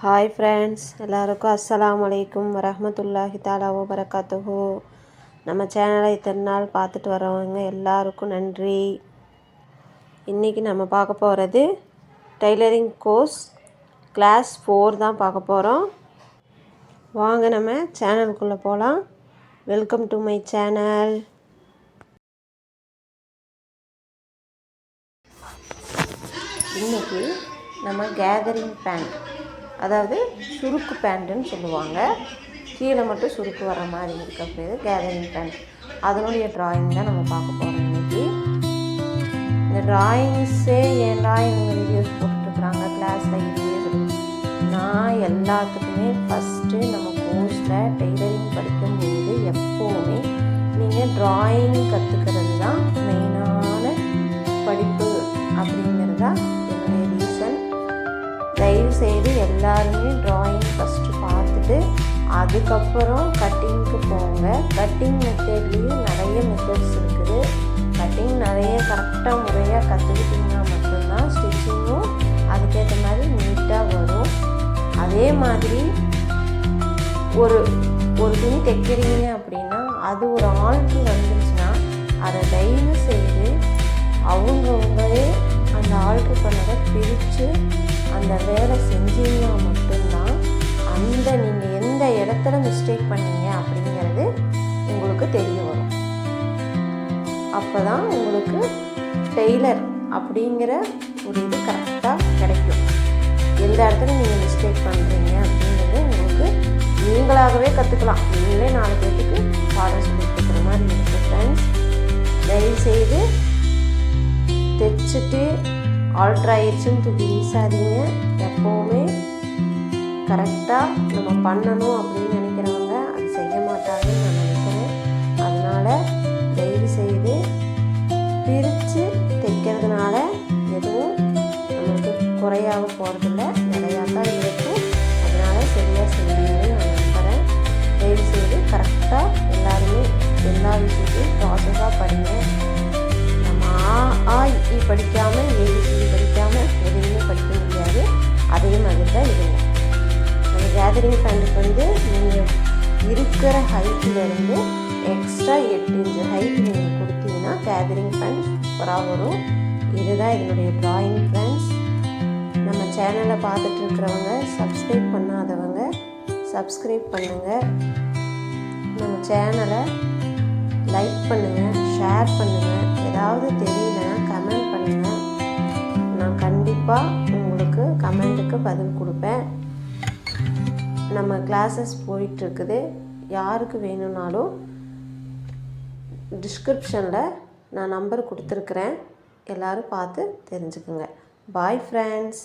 Hi friends, எல்லாருக்கும் அஸ்ஸலாமு அலைக்கும் வரஹ்மத்துல்லாஹி தஆலா வபரகாத்துஹு. நம்ம சேனலை இத்தனை நாள் பார்த்துட்டு வரவங்க எல்லாருக்கும் நன்றி. இன்றைக்கி நம்ம பார்க்க போகிறது டெய்லரிங் கோர்ஸ் கிளாஸ் 4 தான் பார்க்க போகிறோம். வாங்க நம்ம சேனலுக்குள்ளே போகலாம். Welcome to my channel. இன்றைக்கி நம்ம கேதரிங் பேண்ட், அதாவது சுருக்கு பேண்ட்டுன்னு சொல்லுவாங்க, கீழே மட்டும் சுருக்கு வர மாதிரி இருக்க பேர் கேதரிங் பேண்ட். அதனுடைய ட்ராயிங் தான் நம்ம பார்க்க போகிறோம் இன்றைக்கி. இந்த ட்ராயிங்ஸே ஏன்டா இவங்க வீடியோஸ் போட்டுருக்குறாங்க கிளாஸில் இதுவே சொல்லி, நான் எல்லாத்துக்குமே ஃபஸ்ட்டு நம்ம கோர்ஸில் டெய்லரிங் படிக்கும்போது எப்போவுமே நீங்கள் ட்ராயிங் கற்றுக்கிறது தான் மெயினான படிப்பு அப்படிங்கிறது தான் என்னுடைய ரீசன். தயவுசெய்து எல்லாருமே ட்ராயிங் ஃபஸ்ட்டு பார்த்துட்டு அதுக்கப்புறம் கட்டிங்க்கு போங்க. கட்டிங் மெத்தட்லேயும் நிறைய மெத்தட்ஸ் இருக்குது. கட்டிங் நிறைய கரெக்டாக முறையாக கற்றுக்கிட்டிங்கன்னா மட்டும்தான் ஸ்டிச்சிங்கும் அதுக்கேற்ற மாதிரி நீட்டாக வரும். அதே மாதிரி ஒரு துணி தைக்கிறீங்க அப்படின்னா அது ஒரு ஆளுக்கு வந்துருச்சுன்னா அதை தயவு செய்து அவங்கவுங்களே அந்த ஆல்ட்ரு பண்ணதை பிரித்து அந்த வேலை செஞ்சீங்கன்னா மட்டும்தான் அந்த நீங்கள் எந்த இடத்துல மிஸ்டேக் பண்ணீங்க அப்படிங்கிறது உங்களுக்கு தெரிய வரும். அப்போ தான் உங்களுக்கு டெய்லர் அப்படிங்கிற ஒரு இது கரெக்டாக கிடைக்கும். எந்த இடத்துல நீங்கள் மிஸ்டேக் பண்ணுறீங்க அப்படிங்கிறது உங்களுக்கு நீங்களாகவே கற்றுக்கலாம். நீங்களே 4 பேருக்கு பாடம் சொல்லி கொடுக்குற மாதிரி இருக்குது. ஃப்ரெண்ட்ஸ், தயவுசெய்து தைச்சிட்டு ஆல்ட்ரு ஆயிடுச்சுன்னு தூக்கி வீசாதீங்க. எப்போவுமே கரெக்டாக நம்ம பண்ணணும் அப்படின்னு நினைக்கிறவங்க அது செய்ய மாட்டாங்கன்னு நான் நினைக்கிறேன். அதனால் தயவுசெய்து பிரித்து தைக்கிறதுனால எதுவும் நம்மளுக்கு குறையாக போகிறதில்ல, நிறையா தான் இருக்கும். அதனால் சரியாக செய்வீங்கன்னு நான் நம்புகிறேன். தயவுசெய்து கரெக்டாக எல்லாருமே எல்லா விஷயத்தையும் ப்ராசஸாக படிங்க. படிக்காமல் ஏபிசிடி படிக்காமல் எதுவுமே படிக்க முடியாது. அதே மாதிரி தான் இருங்க. அந்த கேதரிங் பேண்ட்டுக்கு நீங்கள் இருக்கிற ஹைட்டிலேருந்து எக்ஸ்ட்ரா 8 இன்ச்சு ஹைட் நீங்கள் கொடுத்தீங்கன்னா கேதரிங் பேண்ட் சூப்பராக வரும். இதுதான் என்னுடைய ட்ராயிங். ஃப்ரெண்ட்ஸ், நம்ம சேனலை பார்த்துட்டு இருக்கிறவங்க சப்ஸ்கிரைப் பண்ணாதவங்க சப்ஸ்கிரைப் பண்ணுங்கள். நம்ம சேனலை லைக் பண்ணுங்கள், ஷேர் பண்ணுங்கள். ஏதாவது தெரியலன்னா கமெண்ட் பண்ணுங்கள். நான் கண்டிப்பாக உங்களுக்கு கமெண்ட்டுக்கு பதில் கொடுப்பேன். நம்ம கிளாஸஸ் போயிட்டுருக்குது. யாருக்கு வேணும்னாலும் டிஸ்கிரிப்ஷனில் நான் நம்பர் கொடுத்துருக்குறேன். எல்லோரும் பார்த்து தெரிஞ்சுக்குங்க. Bye friends.